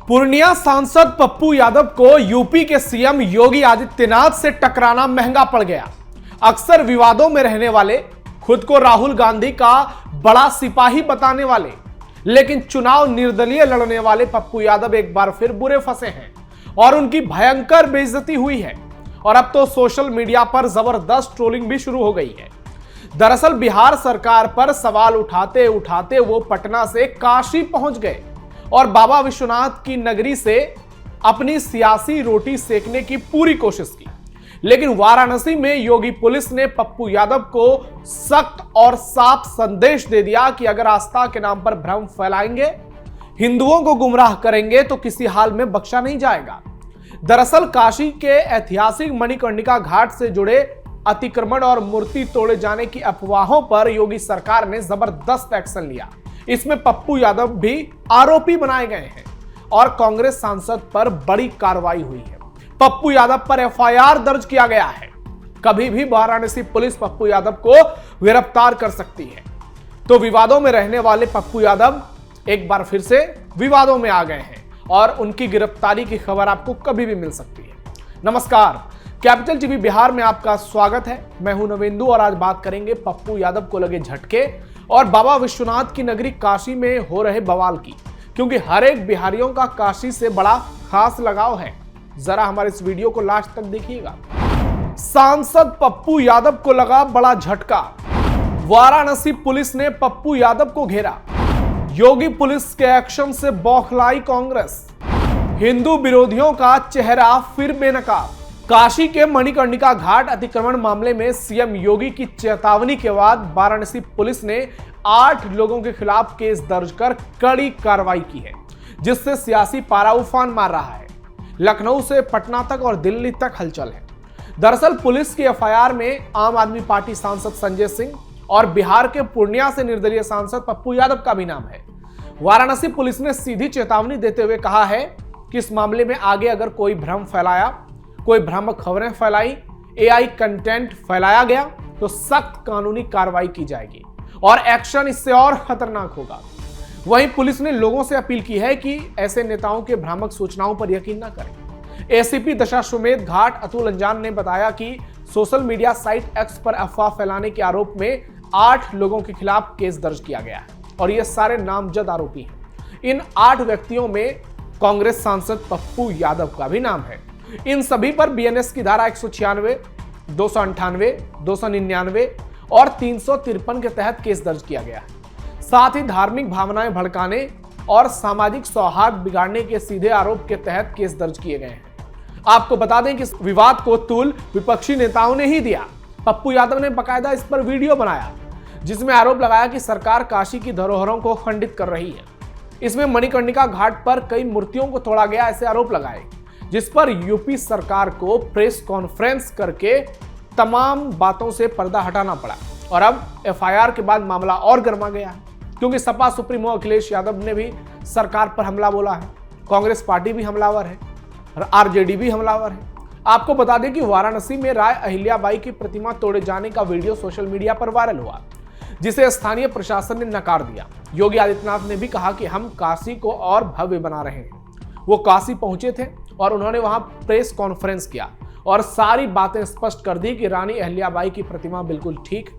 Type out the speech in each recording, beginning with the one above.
पूर्णिया सांसद पप्पू यादव को यूपी के सीएम योगी आदित्यनाथ से टकराना महंगा पड़ गया। अक्सर विवादों में रहने वाले, खुद को राहुल गांधी का बड़ा सिपाही बताने वाले, लेकिन चुनाव निर्दलीय लड़ने वाले पप्पू यादव एक बार फिर बुरे फंसे हैं और उनकी भयंकर बेइज्जती हुई है। और अब तो सोशल मीडिया पर जबरदस्त ट्रोलिंग भी शुरू हो गई है। दरअसल बिहार सरकार पर सवाल उठाते उठाते वो पटना से काशी पहुंच गए और बाबा विश्वनाथ की नगरी से अपनी सियासी रोटी सेकने की पूरी कोशिश की। लेकिन वाराणसी में योगी पुलिस ने पप्पू यादव को सख्त और साफ संदेश दे दिया कि अगर आस्था के नाम पर भ्रम फैलाएंगे, हिंदुओं को गुमराह करेंगे तो किसी हाल में बख्शा नहीं जाएगा। दरअसल काशी के ऐतिहासिक मणिकर्णिका घाट से जुड़े अतिक्रमण और मूर्ति तोड़े जाने की अफवाहों पर योगी सरकार ने जबरदस्त एक्शन लिया। इसमें पप्पू यादव भी आरोपी बनाए गए हैं और कांग्रेस सांसद पर बड़ी कार्रवाई हुई है। पप्पू यादव पर एफआईआर दर्ज किया गया है। कभी भी वाराणसी पुलिस पप्पू यादव को गिरफ्तार कर सकती है। तो विवादों में रहने वाले पप्पू यादव एक बार फिर से विवादों में आ गए हैं और उनकी गिरफ्तारी की खबर आपको कभी भी मिल सकती है। नमस्कार, कैपिटल टीवी बिहार में आपका स्वागत है। मैं हूं नवेंदु और आज बात करेंगे पप्पू यादव को लगे झटके और बाबा विश्वनाथ की नगरी काशी में हो रहे बवाल की, क्योंकि हर एक बिहारियों का काशी से बड़ा खास लगाव है। जरा हमारे इस वीडियो को लास्ट तक देखिएगा। सांसद पप्पू यादव को लगा बड़ा झटका। वाराणसी पुलिस ने पप्पू यादव को घेरा। योगी पुलिस के एक्शन से बौखलाई कांग्रेस। हिंदू विरोधियों का चेहरा फिर बेनकाब। काशी के मणिकर्णिका घाट अतिक्रमण मामले में सीएम योगी की चेतावनी के बाद वाराणसी पुलिस ने 8 लोगों के खिलाफ केस दर्ज कर कड़ी कार्रवाई की है, जिससे सियासी पारा उफान मार रहा है। लखनऊ से पटना तक और दिल्ली तक हलचल है। दरअसल पुलिस की एफआईआर में आम आदमी पार्टी सांसद संजय सिंह और बिहार के पूर्णिया से निर्दलीय सांसद पप्पू यादव का भी नाम है। वाराणसी पुलिस ने सीधी चेतावनी देते हुए कहा है कि इस मामले में आगे अगर कोई भ्रम फैलाया, कोई भ्रामक खबरें फैलाई, एआई कंटेंट फैलाया गया तो सख्त कानूनी कार्रवाई की जाएगी और एक्शन इससे और खतरनाक होगा। वहीं पुलिस ने लोगों से अपील की है कि ऐसे नेताओं के भ्रामक सूचनाओं पर यकीन न करें। एसीपी दशाश्वमेध घाट अतुल अंजान ने बताया कि सोशल मीडिया साइट एक्स पर अफवाह फैलाने के आरोप में 8 लोगों के खिलाफ केस दर्ज किया गया है और ये सारे नामजद आरोपी हैं। इन 8 व्यक्तियों में कांग्रेस सांसद पप्पू यादव का भी नाम है। इन सभी पर बीएनएस की धारा 196, 298, 299 और 353 के तहत केस दर्ज किया गया है। साथ ही धार्मिक भावनाएं भड़काने और सामाजिक सौहार्द बिगाड़ने के सीधे आरोप के तहत केस दर्ज किए गए हैं। आपको बता दें कि इस विवाद को तूल विपक्षी नेताओं ने ही दिया। पप्पू यादव ने बकायदा इस पर वीडियो बनाया, जिसमें आरोप लगाया कि सरकार काशी की धरोहरों को खंडित कर रही है। इसमें मणिकर्णिका घाट पर कई मूर्तियों को तोड़ा गया ऐसे आरोप लगाए, जिस पर यूपी सरकार को प्रेस कॉन्फ्रेंस करके तमाम बातों से पर्दा हटाना पड़ा। और अब एफआईआर के बाद मामला और गर्मा गया है, क्योंकि सपा सुप्रीमो अखिलेश यादव ने भी सरकार पर हमला बोला है। कांग्रेस पार्टी भी हमलावर है और आरजेडी भी हमलावर है। आपको बता दें कि वाराणसी में राय अहिल्याबाई की प्रतिमा तोड़े जाने का वीडियो सोशल मीडिया पर वायरल हुआ, जिसे स्थानीय प्रशासन ने नकार दिया। योगी आदित्यनाथ ने भी कहा कि हम काशी को और भव्य बना रहे हैं। वो काशी पहुंचे थे और उन्होंने वहां प्रेस कॉन्फ्रेंस किया और सारी बातें स्पष्ट कर दी कि रानी अहिल्याबाई की प्रतिमा बिल्कुल ठीक।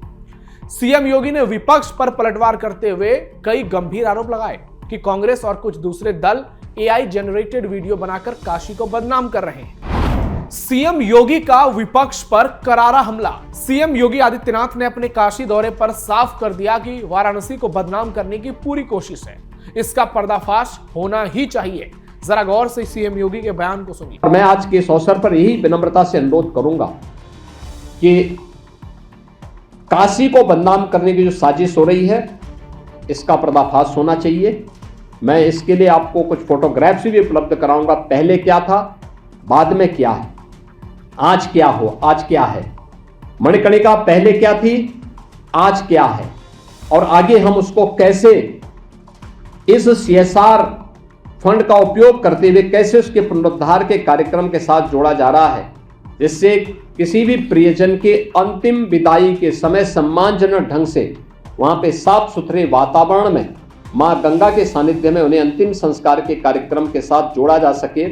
सीएम योगी ने विपक्ष पर पलटवार करते हुए कई गंभीर आरोप लगाए कि कांग्रेस और कुछ दूसरे दल एआई जनरेटेड वीडियो बनाकर काशी को बदनाम कर रहे हैं। सीएम योगी का विपक्ष पर करारा हमला। सीएम योगी आदित्यनाथ ने अपने काशी दौरे पर साफ कर दिया कि वाराणसी को बदनाम करने की पूरी कोशिश है। इसका पर्दाफाश होना ही चाहिए। जरा गौर से सीएम योगी के बयान को सुनिए। मैं आज के इस अवसर पर यही विनम्रता से अनुरोध करूंगा कि काशी को बदनाम करने की जो साजिश हो रही है, इसका पर्दाफाश होना चाहिए। मैं इसके लिए आपको कुछ फोटोग्राफ्स भी उपलब्ध कराऊंगा। पहले क्या था, बाद में क्या है, आज क्या हो, आज क्या है। मणिकर्णिका पहले क्या थी, आज क्या है, और आगे हम उसको कैसे इस सीएसआर फंड का उपयोग करते हुए कैसे उसके पुनरुद्धार के कार्यक्रम के साथ जोड़ा जा रहा है, जिससे किसी भी प्रियजन के अंतिम विदाई के समय सम्मानजनक ढंग से वहां पे साफ सुथरे वातावरण में मां गंगा के सानिध्य में उन्हें अंतिम संस्कार के कार्यक्रम के साथ जोड़ा जा सके,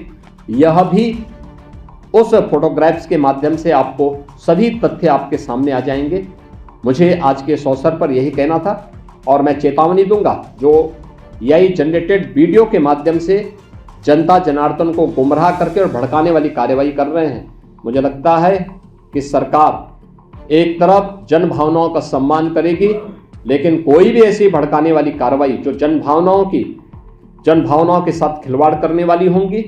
यह भी उस फोटोग्राफ्स के माध्यम से आपको सभी तथ्य आपके सामने आ जाएंगे। मुझे आज के इस अवसर पर यही कहना था और मैं चेतावनी दूंगा जो AI जनरेटेड वीडियो के माध्यम से जनता जनार्दन को गुमराह करके और भड़काने वाली कार्रवाई कर रहे हैं। मुझे लगता है कि सरकार एक तरफ जन भावनाओं का सम्मान करेगी, लेकिन कोई भी ऐसी भड़काने वाली कार्रवाई जो जन भावनाओं के साथ खिलवाड़ करने वाली होंगी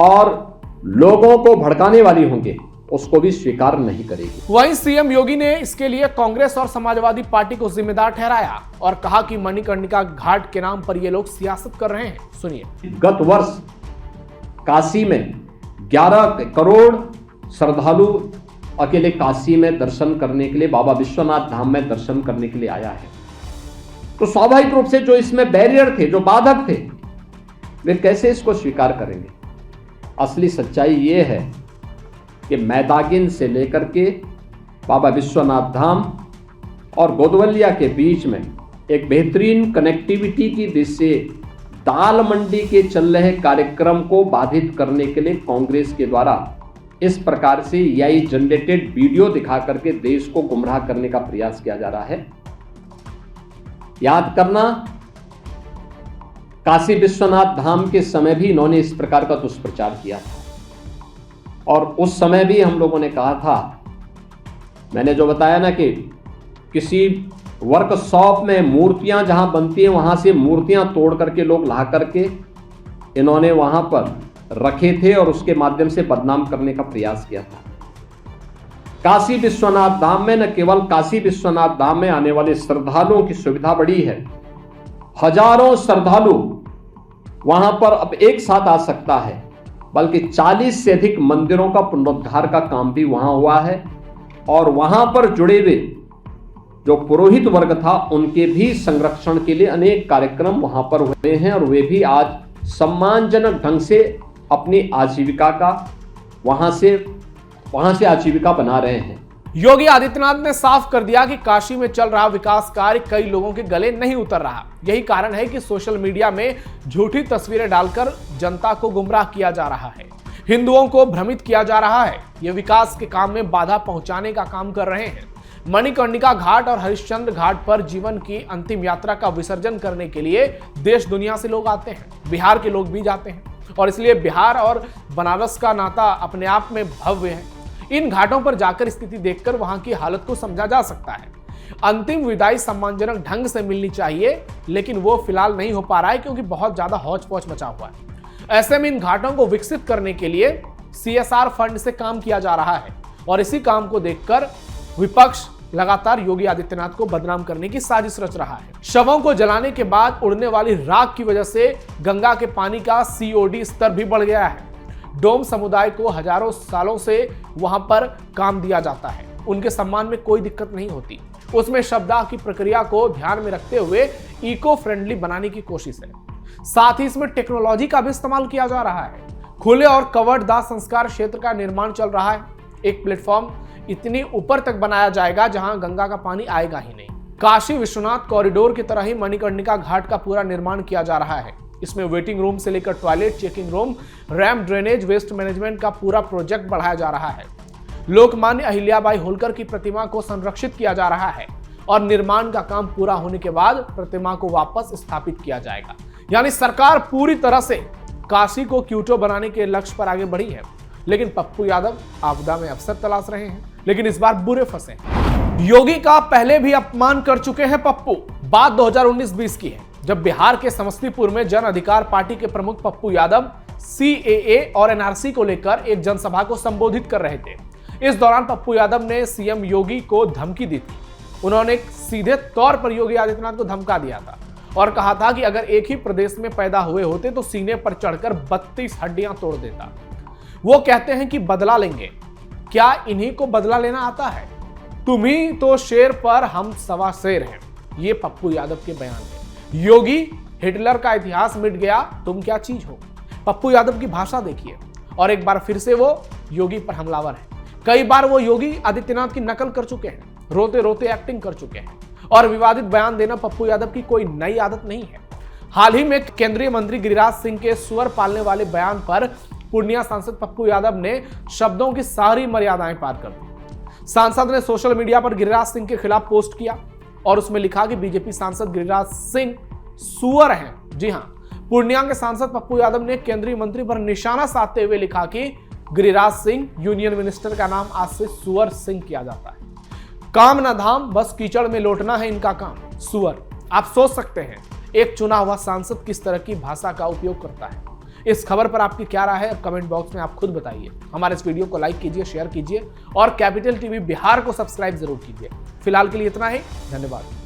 और लोगों को भड़काने वाली होंगी, उसको भी स्वीकार नहीं करेगी। वहीं सीएम योगी ने इसके लिए कांग्रेस और समाजवादी पार्टी को जिम्मेदार ठहराया और कहा कि मणिकर्णिका घाट के नाम पर ये लोग सियासत कर रहे हैं। सुनिए। गत वर्ष काशी में 11 करोड़ श्रद्धालु अकेले काशी में दर्शन करने के लिए, बाबा विश्वनाथ धाम में दर्शन करने के लिए आया है। तो स्वाभाविक रूप से जो इसमें बैरियर थे, जो बाधक थे, वे कैसे इसको स्वीकार करेंगे। असली सच्चाई ये है कि मैदागिन से लेकर के बाबा विश्वनाथ धाम और गोदवलिया के बीच में एक बेहतरीन कनेक्टिविटी की दृष्टि से दाल मंडी के चल रहे कार्यक्रम को बाधित करने के लिए कांग्रेस के द्वारा इस प्रकार से AI जनरेटेड वीडियो दिखा करके देश को गुमराह करने का प्रयास किया जा रहा है। याद करना, काशी विश्वनाथ धाम के समय भी इन्होंने इस प्रकार का दुष्प्रचार किया था और उस समय भी हम लोगों ने कहा था, मैंने जो बताया ना कि किसी वर्कशॉप में मूर्तियां जहां बनती हैं वहां से मूर्तियां तोड़ करके लोग ला करके इन्होंने वहां पर रखे थे और उसके माध्यम से बदनाम करने का प्रयास किया था। काशी विश्वनाथ धाम में न केवल काशी विश्वनाथ धाम में आने वाले श्रद्धालुओं की सुविधा बढ़ी है, हजारों श्रद्धालु वहां पर अब एक साथ आ सकता है, बल्कि 40 से अधिक मंदिरों का पुनरुद्धार का काम भी वहां हुआ है और वहां पर जुड़े हुए जो पुरोहित वर्ग था उनके भी संरक्षण के लिए अनेक कार्यक्रम वहां पर हुए हैं और वे भी आज सम्मानजनक ढंग से अपनी आजीविका का वहां से आजीविका बना रहे हैं। योगी आदित्यनाथ ने साफ कर दिया कि काशी में चल रहा विकास कार्य कई लोगों के गले नहीं उतर रहा। यही कारण है कि सोशल मीडिया में झूठी तस्वीरें डालकर जनता को गुमराह किया जा रहा है, हिंदुओं को भ्रमित किया जा रहा है। ये विकास के काम में बाधा पहुंचाने का काम कर रहे हैं। मणिकर्णिका घाट और हरिश्चंद्र घाट पर जीवन की अंतिम यात्रा का विसर्जन करने के लिए देश दुनिया से लोग आते हैं, बिहार के लोग भी जाते हैं और इसलिए बिहार और बनारस का नाता अपने आप में भव्य है। इन घाटों पर जाकर स्थिति देखकर वहां की हालत को समझा जा सकता है। अंतिम विदाई सम्मानजनक ढंग से मिलनी चाहिए, लेकिन वो फिलहाल नहीं हो पा रहा है क्योंकि बहुत ज्यादा हौच पौच मचा हुआ है। ऐसे में इन घाटों को विकसित करने के लिए CSR फंड से काम किया जा रहा है और इसी काम को देखकर विपक्ष लगातार योगी आदित्यनाथ को बदनाम करने की साजिश रच रहा है। शवों को जलाने के बाद उड़ने वाली राख की वजह से गंगा के पानी का COD स्तर भी बढ़ गया है। डोम समुदाय को हजारों सालों से वहां पर काम दिया जाता है, उनके सम्मान में कोई दिक्कत नहीं होती। उसमें शवदाह की प्रक्रिया को ध्यान में रखते हुए इको फ्रेंडली बनाने की कोशिश है। साथ ही इसमें टेक्नोलॉजी का भी इस्तेमाल किया जा रहा है। खुले और कवर्ड दाह संस्कार क्षेत्र का निर्माण चल रहा है। एक प्लेटफॉर्म इतनी ऊपर तक बनाया जाएगा जहां गंगा का पानी आएगा ही नहीं। काशी विश्वनाथ कॉरिडोर की तरह ही मणिकर्णिका घाट का पूरा निर्माण किया जा रहा है। इसमें वेटिंग रूम से लेकर toilet, checking room, ramp, drainage, waste management का पूरा प्रोजेक्ट बढ़ाया जा रहा है। लोकमान्य अहिल्याबाई होलकर की प्रतिमा को संरक्षित किया जा रहा है और निर्माण का काम पूरा होने के बाद प्रतिमा को वापस स्थापित किया जाएगा। यानी सरकार पूरी तरह से काशी को क्यूटो बनाने के लक्ष्य पर आगे बढ़ी है। लेकिन पप्पू यादव आपदा में अवसर तलाश रहे हैं, लेकिन इस बार बुरे फंसे। योगी का पहले भी अपमान कर चुके हैं पप्पू। बात 2019-20 की है, जब बिहार के समस्तीपुर में जन अधिकार पार्टी के प्रमुख पप्पू यादव CAA और NRC को लेकर एक जनसभा को संबोधित कर रहे थे। इस दौरान पप्पू यादव ने CM योगी को धमकी दी थी। उन्होंने सीधे तौर पर योगी आदित्यनाथ को धमका दिया था और कहा था कि अगर एक ही प्रदेश में पैदा हुए होते तो सीने पर चढ़कर 32 हड्डियां तोड़ देता। वो कहते हैं कि बदला लेंगे, क्या इन्हीं को बदला लेना आता है? तुम ही तो शेर पर हम सवा शेर हैं, ये पप्पू यादव के बयान है। योगी, हिटलर का इतिहास मिट गया, तुम क्या चीज हो? पप्पू यादव की भाषा देखिए और एक बार फिर से वो योगी पर हमलावर है। कई बार वो योगी आदित्यनाथ की नकल कर चुके हैं, रोते रोते एक्टिंग कर चुके हैं और विवादित बयान देना पप्पू यादव की कोई नई आदत नहीं है। हाल ही में केंद्रीय मंत्री गिरिराज सिंह के सुअर पालने वाले बयान पर पूर्णिया सांसद पप्पू यादव ने शब्दों की सारी मर्यादाएं पार कर दी। सांसद ने सोशल मीडिया पर गिरिराज सिंह के खिलाफ पोस्ट किया और उसमें लिखा कि बीजेपी सांसद गिरिराज सिंह सुअर हैं। जी हां, पूर्णिया के सांसद पप्पू यादव ने केंद्रीय मंत्री पर निशाना साधते हुए लिखा कि गिरिराज सिंह यूनियन मिनिस्टर का नाम आज से सुअर सिंह किया जाता है। काम ना धाम, बस कीचड़ में लौटना है इनका काम, सुअर। आप सोच सकते हैं एक चुना हुआ सांसद किस तरह की भाषा का उपयोग करता है। इस खबर पर आपकी क्या राय है, कमेंट बॉक्स में आप खुद बताइए। हमारे इस वीडियो को लाइक कीजिए, शेयर कीजिए और कैपिटल टीवी बिहार को सब्सक्राइब जरूर कीजिए। फिलहाल के लिए इतना ही, धन्यवाद।